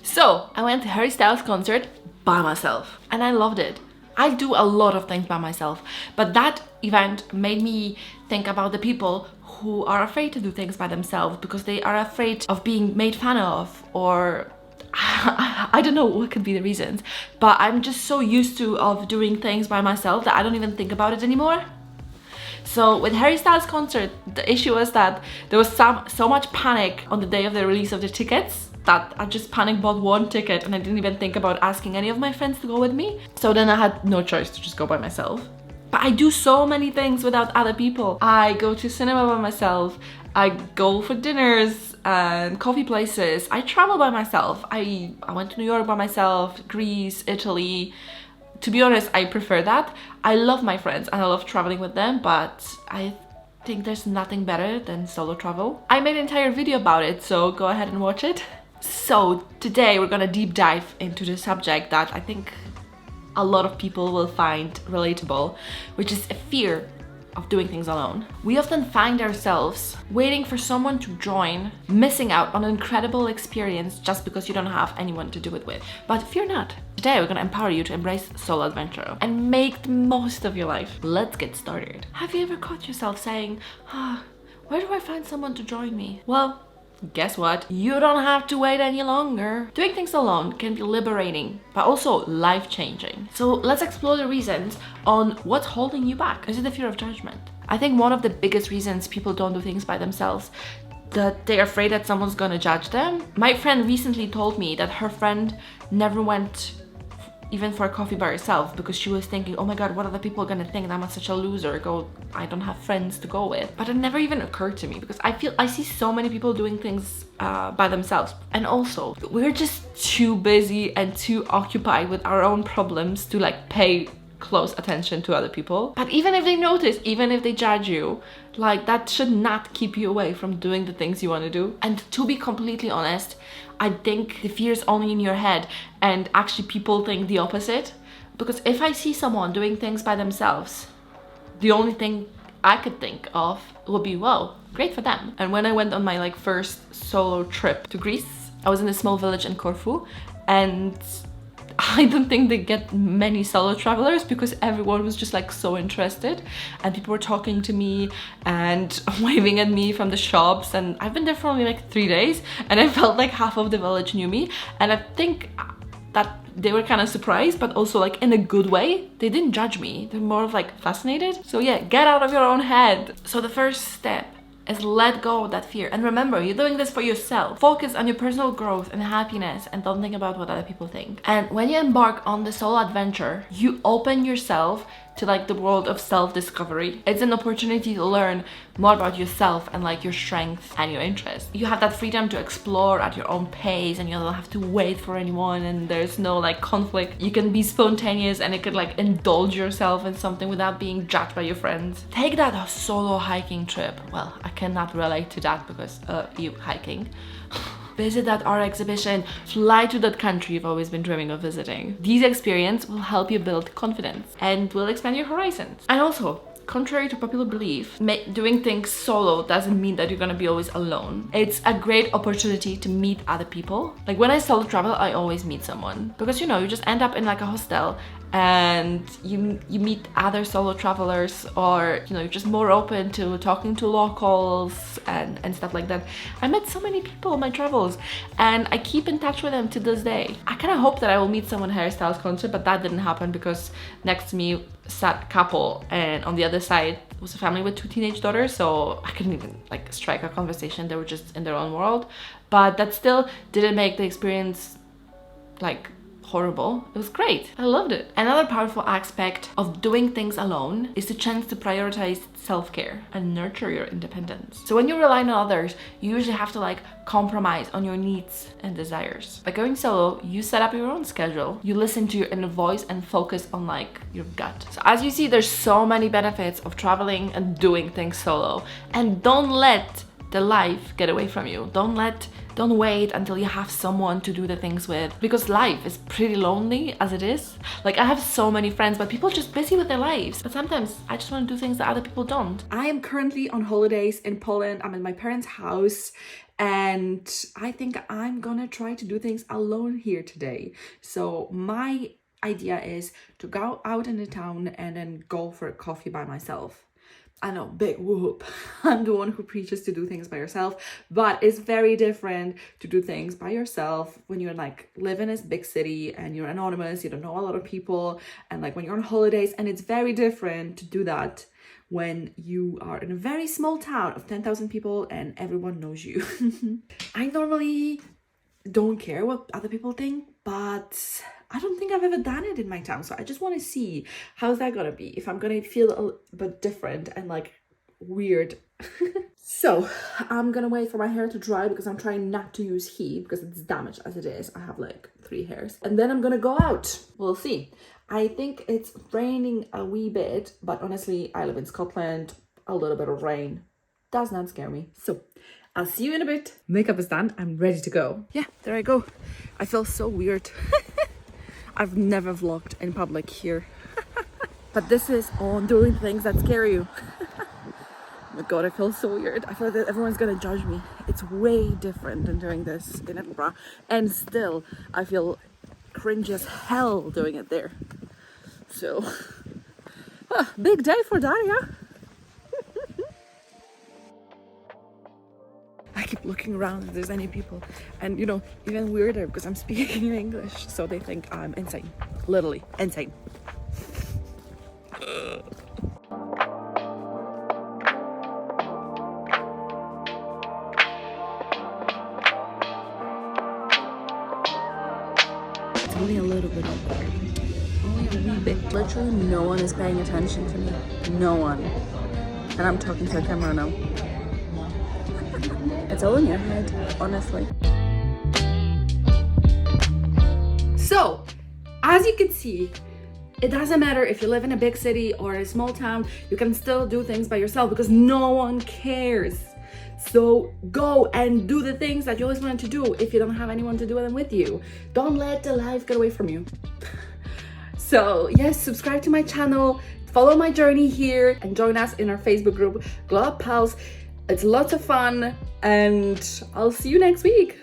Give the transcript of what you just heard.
So I went to Harry Styles concert by myself and I loved it. I do a lot of things by myself, but that event made me think about the people who are afraid to do things by themselves because they are afraid of being made fun of, or I don't know what could be the reasons, but I'm just so used to of doing things by myself that I don't even think about it anymore. So with Harry Styles concert, the issue was that there was so much panic on the day of the release of the tickets that I just panic bought one ticket and I didn't even think about asking any of my friends to go with me. So then I had no choice to just go by myself. But I do so many things without other people. I go to cinema by myself, I go for dinners and coffee places, I travel by myself. I went to New York by myself, Greece, Italy. To be honest, I prefer that. I love my friends and I love traveling with them, but I think there's nothing better than solo travel. I made an entire video about it, so go ahead and watch it. So today we're gonna deep dive into the subject that I think a lot of people will find relatable, which is a fear of doing things alone. We often find ourselves waiting for someone to join, missing out on an incredible experience just because you don't have anyone to do it with. But fear not. Today we're gonna empower you to embrace solo adventure and make the most of your life. Let's get started. Have you ever caught yourself saying, where do I find someone to join me? Well, guess what? You don't have to wait any longer. Doing things alone can be liberating, but also life-changing. So let's explore the reasons on what's holding you back. Is it the fear of judgment? I think one of the biggest reasons people don't do things by themselves, that they're afraid that someone's gonna judge them. My friend recently told me that her friend never went even for a coffee by herself because she was thinking, oh my god, what are the people gonna think? I'm such a loser, I don't have friends to go with. But it never even occurred to me because I see so many people doing things by themselves. And also, we're just too busy and too occupied with our own problems to like pay close attention to other people. But even if they notice, even if they judge you, like that should not keep you away from doing the things you want to do. And to be completely honest, I think the fear is only in your head and actually people think the opposite. Because if I see someone doing things by themselves, the only thing I could think of would be, well, great for them. And when I went on my first solo trip to Greece, I was in a small village in Corfu, and I don't think they get many solo travelers because everyone was just so interested and people were talking to me and waving at me from the shops, and I've been there for only 3 days and I felt like half of the village knew me, and I think that they were kind of surprised, but also in a good way. They didn't judge me, they're more of fascinated. So yeah, get out of your own head. So the first step is let go of that fear. And remember, you're doing this for yourself. Focus on your personal growth and happiness and don't think about what other people think. And when you embark on the solo adventure, you open yourself to the world of self-discovery. It's an opportunity to learn more about yourself and your strengths and your interests. You have that freedom to explore at your own pace and you don't have to wait for anyone, and there's no conflict. You can be spontaneous and it could indulge yourself in something without being judged by your friends. Take that solo hiking trip. Well, I cannot relate to that because you hiking. Visit that art exhibition, fly to that country you've always been dreaming of visiting. These experiences will help you build confidence and will expand your horizons. And also, contrary to popular belief, doing things solo doesn't mean that you're gonna be always alone. It's a great opportunity to meet other people. When I solo travel, I always meet someone because you just end up in a hostel and you meet other solo travelers, or you're just more open to talking to locals and stuff like that. I met so many people on my travels and I keep in touch with them to this day. I kind of hope that I will meet someone at Harry Styles concert, but that didn't happen because next to me sat a couple and on the other side was a family with 2 teenage daughters, so I couldn't even strike a conversation. They were just in their own world, but that still didn't make the experience horrible. It was great. I loved it. Another powerful aspect of doing things alone is the chance to prioritize self-care and nurture your independence. So when you rely on others, you usually have to compromise on your needs and desires. By going solo, you set up your own schedule, you listen to your inner voice and focus on your gut. So as you see, there's so many benefits of traveling and doing things solo, and don't let the life get away from you. Don't wait until you have someone to do the things with, because life is pretty lonely as it is. I have so many friends, but people are just busy with their lives. But sometimes I just want to do things that other people don't. I am currently on holidays in Poland. I'm in my parents' house And I think I'm gonna try to do things alone here today. So my idea is to go out in the town and then go for a coffee by myself. I know, big whoop. I'm the one who preaches to do things by yourself, but it's very different to do things by yourself when you're like live in this big city and you're anonymous, you don't know a lot of people, and like when you're on holidays, and it's very different to do that when you are in a very small town of 10,000 people and everyone knows you. I normally don't care what other people think, but I don't think I've ever done it in my town. So I just want to see how's that gonna be, if I'm gonna feel a bit different and like weird. So I'm gonna wait for my hair to dry because I'm trying not to use heat because it's damaged as it is. I have like 3 hairs. And then I'm gonna go out. We'll see. I think it's raining a wee bit, but honestly, I live in Scotland. A little bit of rain does not scare me. So I'll see you in a bit. Makeup is done. I'm ready to go. Yeah, there I go. I feel so weird. I've never vlogged in public here. But this is on doing things that scare you. Oh my god, I feel so weird. I feel that everyone's gonna judge me. It's way different than doing this in Edinburgh. And still, I feel cringe as hell doing it there. So, big day for Daria. I keep looking around if there's any people, and you know, even weirder because I'm speaking in English, so they think I'm insane, literally insane. It's only a little bit awkward, only a wee bit. Literally no one is paying attention to me, no one, and I'm talking to the camera now. It's all in your head, honestly. So, as you can see, it doesn't matter if you live in a big city or a small town, you can still do things by yourself because no one cares. So go and do the things that you always wanted to do if you don't have anyone to do them with you. Don't let the life get away from you. So yes, subscribe to my channel, follow my journey here, and join us in our Facebook group, Glow Up Pals. It's lots of fun, and I'll see you next week.